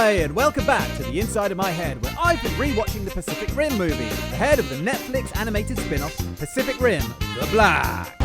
Hi, and welcome back to the Inside of My Head, where I've been rewatching the Pacific Rim movie, ahead of the Netflix animated spin-off, Pacific Rim: The Black.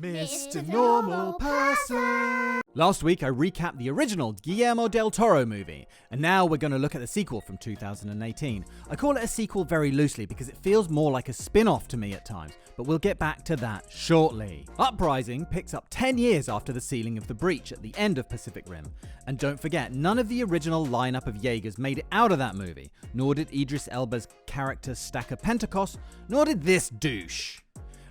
Mr. Normal Person. Last week I recapped the original Guillermo del Toro movie, and now we're going to look at the sequel from 2018. I call it a sequel very loosely because it feels more like a spin-off to me at times, but we'll get back to that shortly. Uprising picks up 10 years after the sealing of the breach at the end of Pacific Rim. And don't forget, none of the original lineup of Jaegers made it out of that movie, nor did Idris Elba's character Stacker Pentecost, nor did this douche.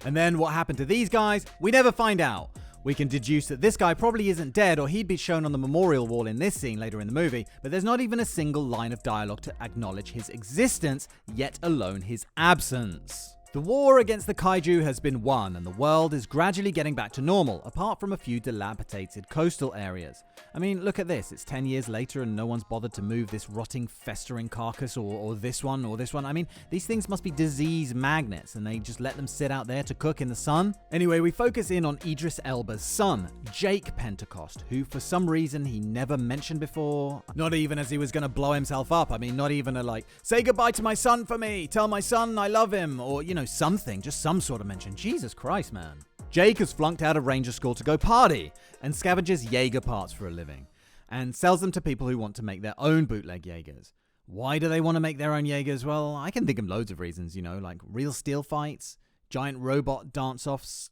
And then what happened to these guys? We never find out. We can deduce that this guy probably isn't dead, or he'd be shown on the memorial wall in this scene later in the movie, but there's not even a single line of dialogue to acknowledge his existence, yet alone his absence. The war against the kaiju has been won, and the world is gradually getting back to normal, apart from a few dilapidated coastal areas. I mean, look at this. It's 10 years later and no one's bothered to move this rotting, festering carcass or this one or this one. I mean, these things must be disease magnets, and they just let them sit out there to cook in the sun. Anyway, we focus in on Idris Elba's son, Jaeger Pentecost, who for some reason he never mentioned before. Not even as he was going to blow himself up. I mean, not even a say goodbye to my son for me, tell my son I love him, or, something, just some sort of mention. Jesus Christ, man. Jake has flunked out of ranger school to go party and scavenges Jaeger parts for a living and sells them to people who want to make their own bootleg Jaegers. Why do they want to make their own Jaegers? Well, I can think of loads of reasons, like real steel fights, giant robot dance-offs.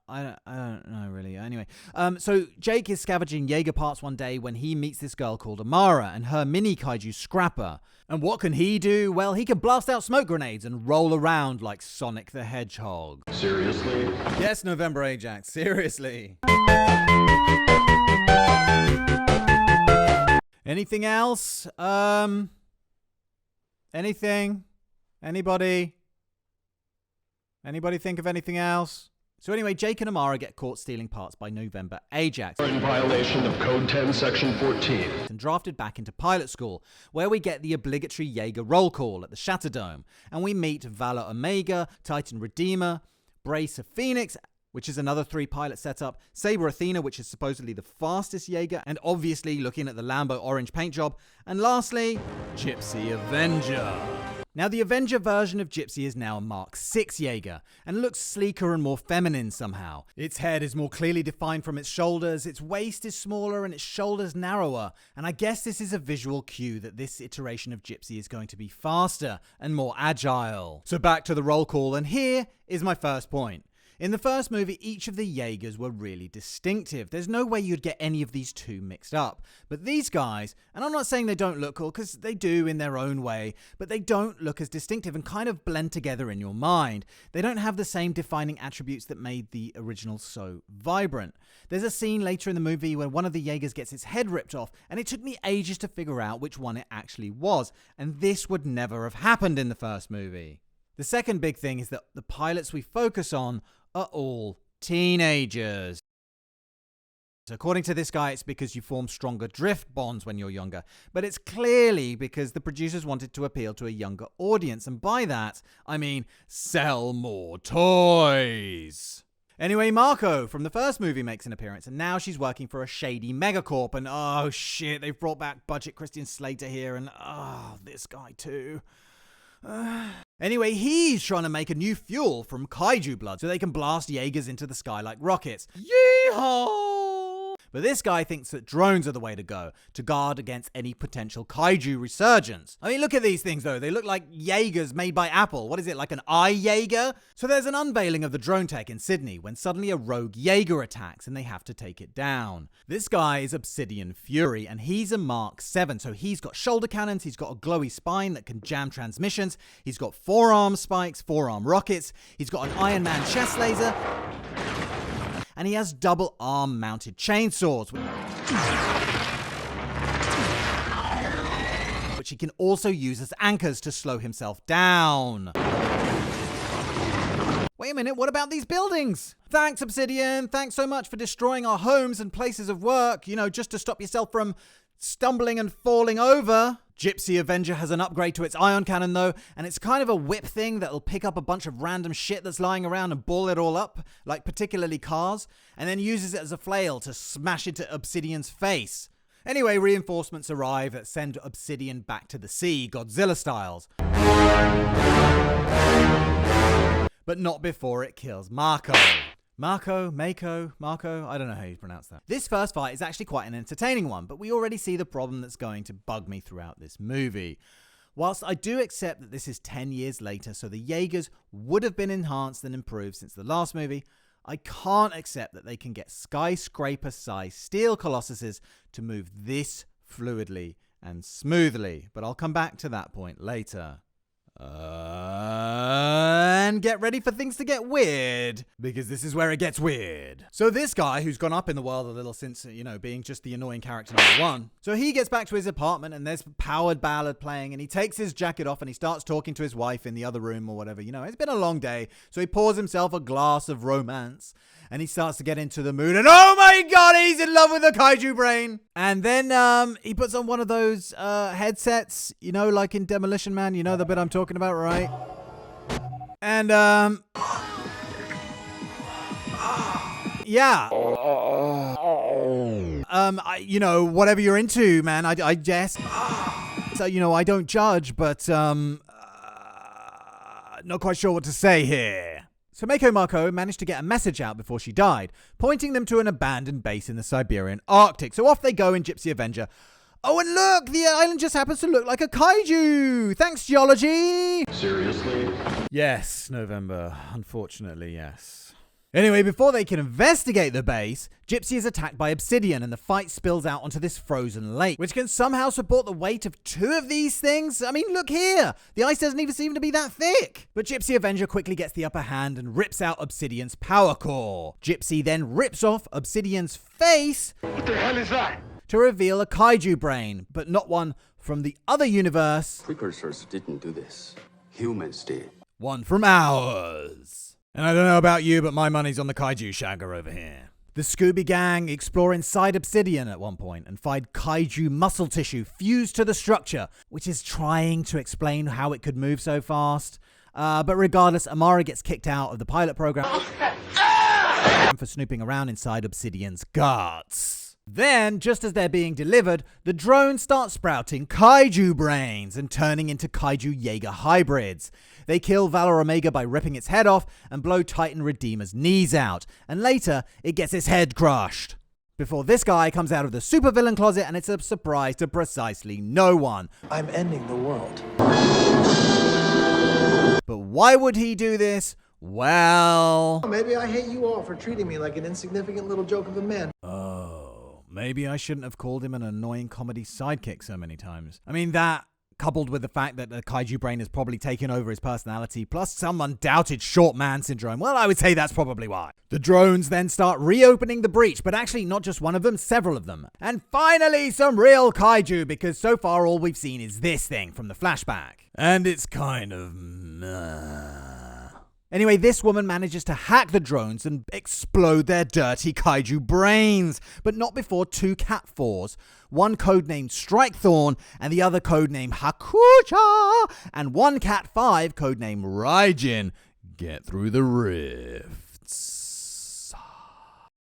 I don't know, really. Anyway, so Jake is scavenging Jaeger parts one day when he meets this girl called Amara and her mini kaiju Scrapper. And what can he do? Well, he can blast out smoke grenades and roll around like Sonic the Hedgehog. Seriously? Yes, November Ajax, seriously. Anything else? Anything? Anybody? Anybody think of anything else? So anyway, Jake and Amara get caught stealing parts by November Ajax. In violation of Code 10, Section 14. And drafted back into pilot school, where we get the obligatory Jaeger roll call at the Shatterdome. And we meet Valor Omega, Titan Redeemer, Bracer Phoenix, which is another 3-pilot setup, Saber Athena, which is supposedly the fastest Jaeger, and obviously looking at the Lambo orange paint job. And lastly, Gypsy Avenger. Now, the Avenger version of Gypsy is now a Mark 6 Jaeger, and looks sleeker and more feminine somehow. Its head is more clearly defined from its shoulders, its waist is smaller, and its shoulders narrower. And I guess this is a visual cue that this iteration of Gypsy is going to be faster and more agile. So back to the roll call, and here is my first point. In the first movie, each of the Jaegers were really distinctive. There's no way you'd get any of these two mixed up. But these guys, and I'm not saying they don't look cool, because they do in their own way, but they don't look as distinctive and kind of blend together in your mind. They don't have the same defining attributes that made the original so vibrant. There's a scene later in the movie where one of the Jaegers gets its head ripped off, and it took me ages to figure out which one it actually was. And this would never have happened in the first movie. The second big thing is that the pilots we focus on are all teenagers. According to this guy, it's because you form stronger drift bonds when you're younger, but it's clearly because the producers wanted to appeal to a younger audience, and by that, I mean sell more toys. Anyway, Marco from the first movie makes an appearance, and now she's working for a shady megacorp, and oh shit, they've brought back budget Christian Slater here, and this guy too. Anyway, he's trying to make a new fuel from kaiju blood so they can blast Jaegers into the sky like rockets. Yeehaw! But this guy thinks that drones are the way to go to guard against any potential kaiju resurgence. I mean, look at these things though. They look like Jaegers made by Apple. What is it, like an eye Jaeger? So there's an unveiling of the drone tech in Sydney when suddenly a rogue Jaeger attacks and they have to take it down. This guy is Obsidian Fury and he's a Mark 7. So he's got shoulder cannons, he's got a glowy spine that can jam transmissions, he's got forearm spikes, forearm rockets, he's got an Iron Man chest laser, and he has double arm mounted chainsaws, which he can also use as anchors to slow himself down. Wait a minute, what about these buildings? Thanks, Obsidian. Thanks so much for destroying our homes and places of work, just to stop yourself from stumbling and falling over. Gypsy Avenger has an upgrade to its ion cannon though, and it's kind of a whip thing that'll pick up a bunch of random shit that's lying around and ball it all up, like particularly cars, and then uses it as a flail to smash into Obsidian's face. Anyway, reinforcements arrive that send Obsidian back to the sea, Godzilla styles. But not before it kills Mako, I don't know how you pronounce that. This first fight is actually quite an entertaining one, but we already see the problem that's going to bug me throughout this movie. Whilst I do accept that this is 10 years later, so the Jaegers would have been enhanced and improved since the last movie, I can't accept that they can get skyscraper-sized steel colossuses to move this fluidly and smoothly, but I'll come back to that point later. And get ready for things to get weird, because this is where it gets weird. So this guy, who's gone up in the world a little since, being just the annoying character number one. So he gets back to his apartment and there's Powered Ballad playing and he takes his jacket off and he starts talking to his wife in the other room or whatever. It's been a long day. So he pours himself a glass of romance and he starts to get into the mood and oh my god, he's in love with the kaiju brain. And then he puts on one of those headsets, like in Demolition Man, the bit I'm talking about, right? And yeah. Whatever you're into, man, I guess. So, I don't judge, but not quite sure what to say here. So Mako managed to get a message out before she died, pointing them to an abandoned base in the Siberian Arctic. So off they go in Gypsy Avenger. Oh, and look, the island just happens to look like a kaiju. Thanks, geology. Seriously? Yes, November. Unfortunately, yes. Anyway, before they can investigate the base, Gypsy is attacked by Obsidian and the fight spills out onto this frozen lake, which can somehow support the weight of 2 of these things. I mean, look here. The ice doesn't even seem to be that thick. But Gypsy Avenger quickly gets the upper hand and rips out Obsidian's power core. Gypsy then rips off Obsidian's face. What the hell is that? To reveal a kaiju brain, but not one from the other universe. Precursors didn't do this. Humans did. One from ours. And I don't know about you, but my money's on the kaiju shagger over here. The Scooby Gang explore inside Obsidian at one point and find kaiju muscle tissue fused to the structure, which is trying to explain how it could move so fast. But regardless, Amara gets kicked out of the pilot program for snooping around inside Obsidian's guts. Then, just as they're being delivered, the drones start sprouting kaiju brains and turning into kaiju Jaeger hybrids. They kill Valor Omega by ripping its head off and blow Titan Redeemer's knees out, and later it gets its head crushed. Before this guy comes out of the supervillain closet and it's a surprise to precisely no one. I'm ending the world. But why would he do this? Well... Maybe I hate you all for treating me like an insignificant little joke of a man. Maybe I shouldn't have called him an annoying comedy sidekick so many times. I mean, that, coupled with the fact that the kaiju brain has probably taken over his personality, plus some undoubted short man syndrome, well, I would say that's probably why. The drones then start reopening the breach, but actually not just one of them, several of them. And finally, some real kaiju, because so far all we've seen is this thing from the flashback. And it's kind of Anyway, this woman manages to hack the drones and explode their dirty kaiju brains, but not before 2 Cat 4s, one codenamed Strikethorn and the other codenamed Hakucha, and one Cat 5 codenamed Raijin, get through the rifts.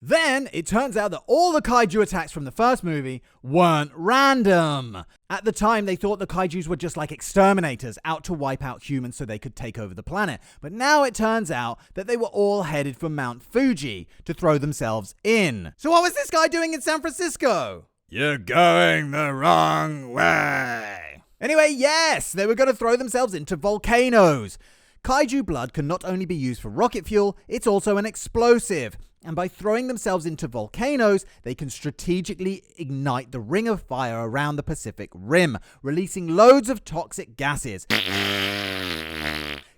Then, it turns out that all the kaiju attacks from the first movie weren't random. At the time, they thought the kaijus were just like exterminators, out to wipe out humans so they could take over the planet. But now it turns out that they were all headed for Mount Fuji to throw themselves in. So what was this guy doing in San Francisco? You're going the wrong way. Anyway, yes, they were going to throw themselves into volcanoes. Kaiju blood can not only be used for rocket fuel, it's also an explosive. And by throwing themselves into volcanoes, they can strategically ignite the ring of fire around the Pacific Rim, releasing loads of toxic gases,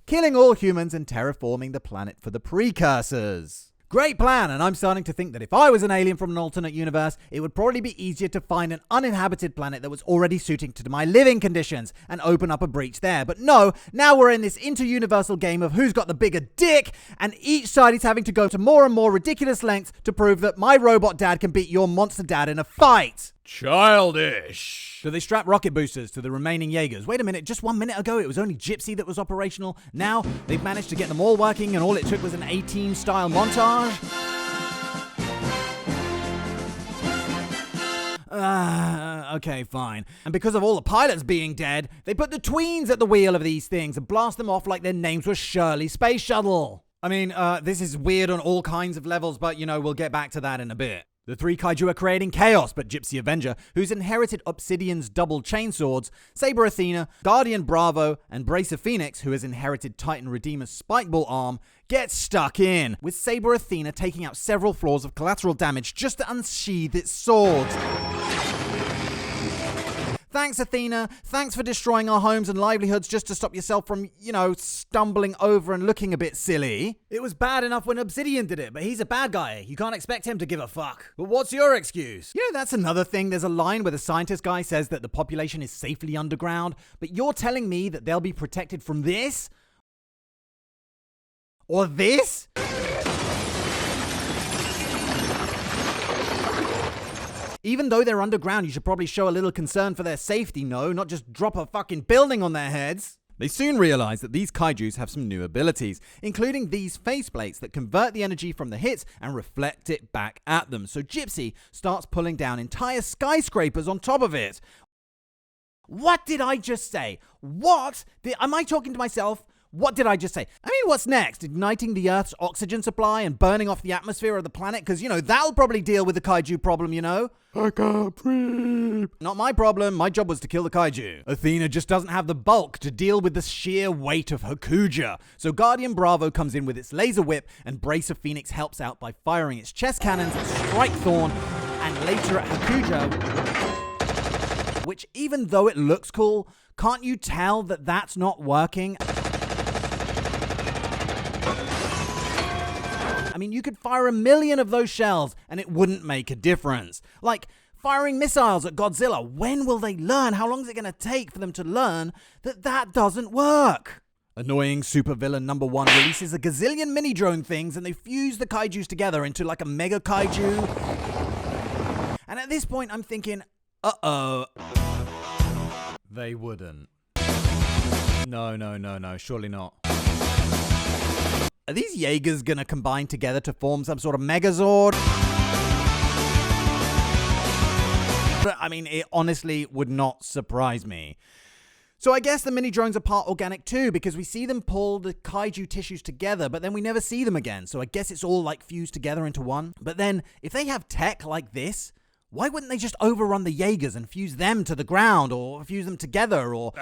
killing all humans and terraforming the planet for the precursors. Great plan, and I'm starting to think that if I was an alien from an alternate universe, it would probably be easier to find an uninhabited planet that was already suiting to my living conditions and open up a breach there. But no, now we're in this inter-universal game of who's got the bigger dick, and each side is having to go to more and more ridiculous lengths to prove that my robot dad can beat your monster dad in a fight. Childish. So they strap rocket boosters to the remaining Jaegers. Wait a minute, just 1 minute ago it was only Gypsy that was operational. Now they've managed to get them all working and all it took was an A-Team style montage? Okay, fine. And because of all the pilots being dead, they put the tweens at the wheel of these things and blast them off like their names were Shirley Space Shuttle. I mean, this is weird on all kinds of levels, but we'll get back to that in a bit. The three kaiju are creating chaos, but Gypsy Avenger, who's inherited Obsidian's double chainswords, Saber Athena, Guardian Bravo, and Bracer Phoenix, who has inherited Titan Redeemer's spikeball arm, gets stuck in, with Saber Athena taking out several floors of collateral damage just to unsheath its swords. Thanks, Athena. Thanks for destroying our homes and livelihoods just to stop yourself from, stumbling over and looking a bit silly. It was bad enough when Obsidian did it, but he's a bad guy. You can't expect him to give a fuck. But what's your excuse? That's another thing. There's a line where the scientist guy says that the population is safely underground, but you're telling me that they'll be protected from this? Or this? Even though they're underground, you should probably show a little concern for their safety, no? Not just drop a fucking building on their heads. They soon realize that these kaijus have some new abilities, including these faceplates that convert the energy from the hits and reflect it back at them. So Gypsy starts pulling down entire skyscrapers on top of it. What did I just say? Am I talking to myself? What did I just say? I mean, what's next? Igniting the Earth's oxygen supply and burning off the atmosphere of the planet? Because, that'll probably deal with the kaiju problem, I can't breathe. Not my problem. My job was to kill the kaiju. Athena just doesn't have the bulk to deal with the sheer weight of Hakuja. So Guardian Bravo comes in with its laser whip and Bracer Phoenix helps out by firing its chest cannons at Strike Thorn and later at Hakuja, which even though it looks cool, can't you tell that that's not working? I mean, you could fire 1 million of those shells and it wouldn't make a difference. Like firing missiles at Godzilla. When will they learn? How long is it going to take for them to learn that that doesn't work? Annoying supervillain number 1 releases a gazillion mini drone things and they fuse the kaijus together into like a Mega Kaiju. And at this point, I'm thinking, they wouldn't. No, surely not. Are these Jaegers gonna combine together to form some sort of Megazord? But I mean, it honestly would not surprise me. So I guess the mini drones are part organic too, because we see them pull the kaiju tissues together, but then we never see them again. So I guess it's all like fused together into one. But then, if they have tech like this, why wouldn't they just overrun the Jaegers and fuse them to the ground, or fuse them together, or...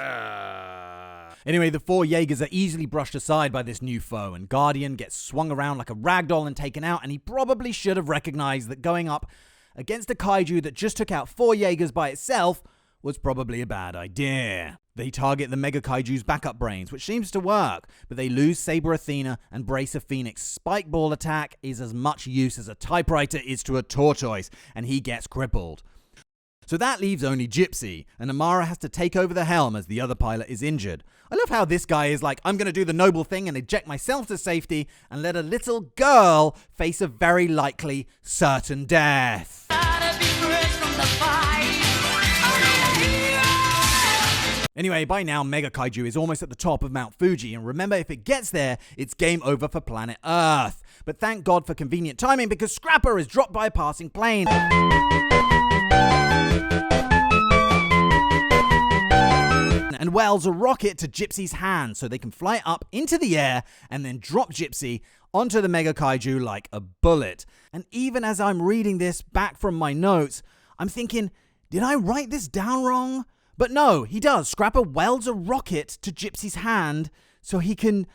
Anyway, the 4 Jaegers are easily brushed aside by this new foe, and Guardian gets swung around like a ragdoll and taken out, and he probably should have recognized that going up against a kaiju that just took out 4 Jaegers by itself was probably a bad idea. They target the Mega Kaiju's backup brains, which seems to work, but they lose Saber Athena and Bracer Phoenix. Spike Ball attack is as much use as a typewriter is to a tortoise, and he gets crippled. So that leaves only Gypsy, and Amara has to take over the helm as the other pilot is injured. I love how this guy is like, I'm going to do the noble thing and eject myself to safety and let a little girl face a very likely certain death. Anyway, by now Mega Kaiju is almost at the top of Mount Fuji, and remember, if it gets there, it's game over for planet Earth. But thank God for convenient timing, because Scrapper is dropped by a passing plane. And welds a rocket to Gypsy's hand so they can fly up into the air and then drop Gypsy onto the Mega Kaiju like a bullet. And even as I'm reading this back from my notes, I'm thinking, did I write this down wrong? But no, he does. Scrapper welds a rocket to Gypsy's hand so he can...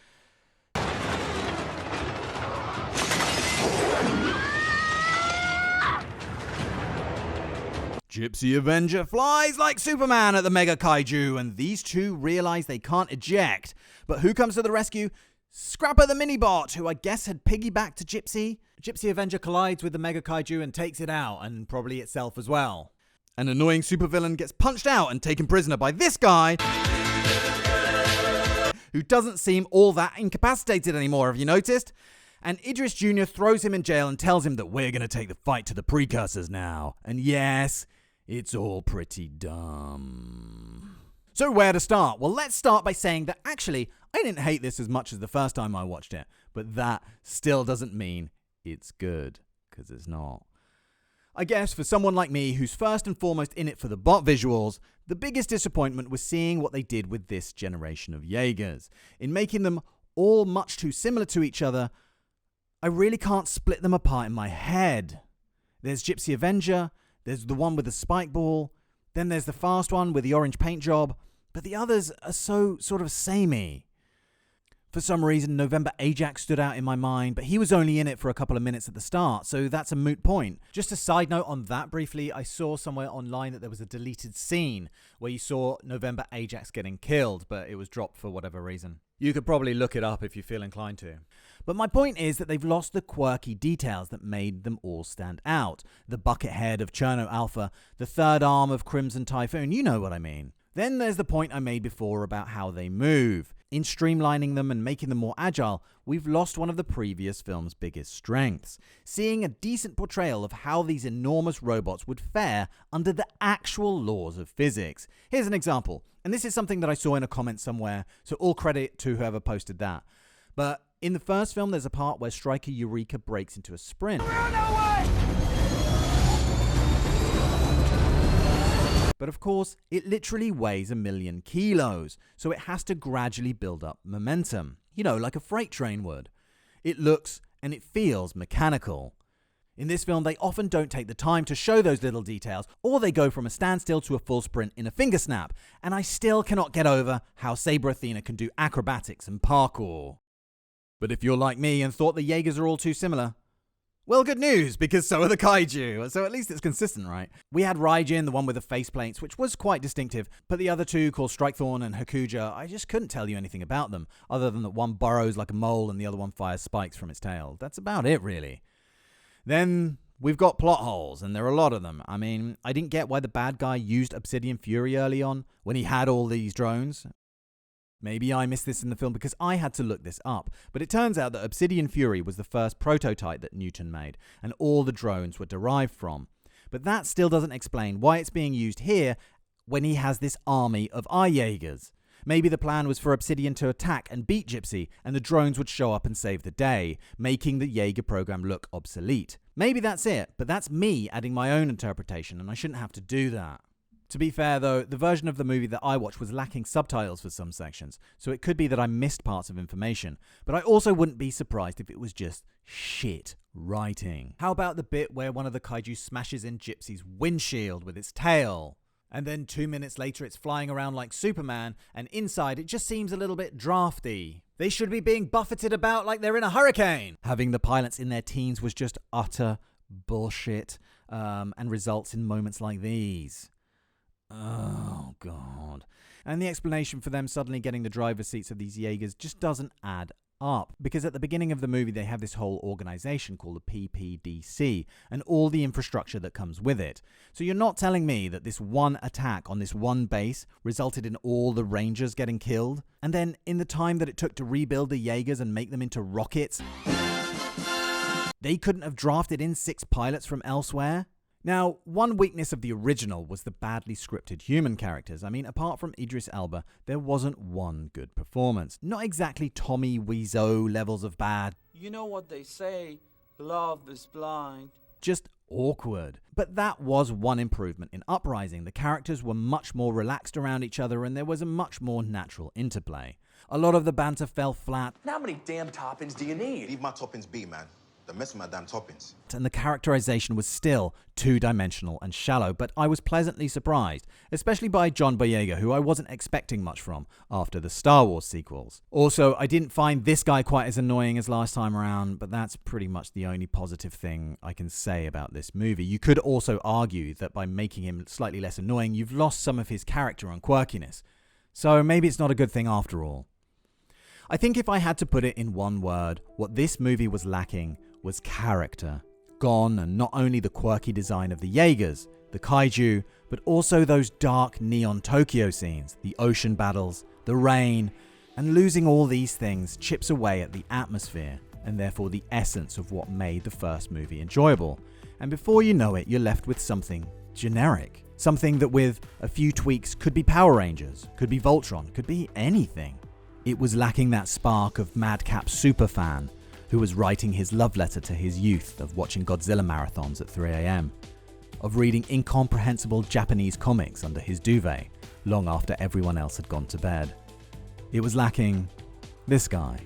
Gypsy Avenger flies like Superman at the Mega Kaiju, and these two realize they can't eject. But who comes to the rescue? Scrapper the Minibot, who I guess had piggybacked to Gypsy. Gypsy Avenger collides with the Mega Kaiju and takes it out, and probably itself as well. An annoying supervillain gets punched out and taken prisoner by this guy, who doesn't seem all that incapacitated anymore, have you noticed? And Idris Jr. throws him in jail and tells him that we're going to take the fight to the precursors now. And yes, It's all pretty dumb. So where to start? Well, let's start by saying that actually, I didn't hate this as much as the first time I watched it, but that still doesn't mean it's good, because it's not. I guess for someone like me who's first and foremost in it for the bot visuals, the biggest disappointment was seeing what they did with this generation of Jaegers. In making them all much too similar to each other, I really can't split them apart in my head. There's Gypsy Avenger, there's the one with the spike ball, then there's the fast one with the orange paint job, but the others are so sort of samey. For some reason, November Ajax stood out in my mind, but he was only in it for a couple of minutes at the start, so that's a moot point. Just a side note on that briefly, I saw somewhere online that there was a deleted scene where you saw November Ajax getting killed, but it was dropped for whatever reason. You could probably look it up if you feel inclined to. But my point is that they've lost the quirky details that made them all stand out. The bucket head of Cherno Alpha, the third arm of Crimson Typhoon, you know what I mean. Then there's the point I made before about how they move. In streamlining them and making them more agile, we've lost one of the previous film's biggest strengths. Seeing a decent portrayal of how these enormous robots would fare under the actual laws of physics. Here's an example, and this is something that I saw in a comment somewhere, so all credit to whoever posted that. But in the first film, there's a part where Striker Eureka breaks into a sprint. But of course, it literally weighs 1,000,000 kilos, so it has to gradually build up momentum. You know, like a freight train would. It looks and it feels mechanical. In this film, they often don't take the time to show those little details, or they go from a standstill to a full sprint in a finger snap, and I still cannot get over how Saber Athena can do acrobatics and parkour. But if you're like me and thought the Jaegers are all too similar, well, good news, because so are the kaiju, so at least it's consistent, right? We had Raijin, the one with the faceplates, which was quite distinctive, but the other two, called Strikethorn and Hakuja, I just couldn't tell you anything about them, other than that one burrows like a mole and the other one fires spikes from its tail. That's about it, really. Then we've got plot holes, and there are a lot of them. I mean, I didn't get why the bad guy used Obsidian Fury early on, when he had all these drones. Maybe I missed this in the film because I had to look this up, but it turns out that Obsidian Fury was the first prototype that Newton made, and all the drones were derived from. But that still doesn't explain why it's being used here when he has this army of Jaegers. Maybe the plan was for Obsidian to attack and beat Gypsy, and the drones would show up and save the day, making the Jaeger program look obsolete. Maybe that's it, but that's me adding my own interpretation, and I shouldn't have to do that. To be fair though, the version of the movie that I watched was lacking subtitles for some sections, so it could be that I missed parts of information, but I also wouldn't be surprised if it was just shit writing. How about the bit where one of the kaiju smashes in Gypsy's windshield with its tail? And then 2 minutes later it's flying around like Superman, and inside it just seems a little bit drafty. They should be being buffeted about like they're in a hurricane! Having the pilots in their teens was just utter bullshit, and results in moments like these. Oh, God. And the explanation for them suddenly getting the driver's seats of these Jaegers just doesn't add up. Because at the beginning of the movie, they have this whole organization called the PPDC and all the infrastructure that comes with it. So you're not telling me that this one attack on this one base resulted in all the Rangers getting killed? And then in the time that it took to rebuild the Jaegers and make them into rockets, they couldn't have drafted in 6 pilots from elsewhere? Now, one weakness of the original was the badly scripted human characters. I mean, apart from Idris Elba, there wasn't one good performance. Not exactly Tommy Wiseau levels of bad. You know what they say, love is blind. Just awkward. But that was one improvement in Uprising. The characters were much more relaxed around each other and there was a much more natural interplay. A lot of the banter fell flat. How many damn toppings do you need? Leave my toppings be, man. Don't mess with my damn toppings. And the characterization was still two-dimensional and shallow, but I was pleasantly surprised, especially by John Boyega, who I wasn't expecting much from after the Star Wars sequels. Also, I didn't find this guy quite as annoying as last time around, but that's pretty much the only positive thing I can say about this movie. You could also argue that by making him slightly less annoying, you've lost some of his character and quirkiness. So maybe it's not a good thing after all. I think if I had to put it in one word, what this movie was lacking was character. Gone, and not only the quirky design of the Jaegers, the kaiju, but also those dark neon Tokyo scenes, the ocean battles, the rain, and losing all these things chips away at the atmosphere, and therefore the essence of what made the first movie enjoyable. And before you know it, you're left with something generic. Something that with a few tweaks could be Power Rangers, could be Voltron, could be anything. It was lacking that spark of madcap superfan who was writing his love letter to his youth of watching Godzilla marathons at 3 a.m, of reading incomprehensible Japanese comics under his duvet long after everyone else had gone to bed. It was lacking this guy.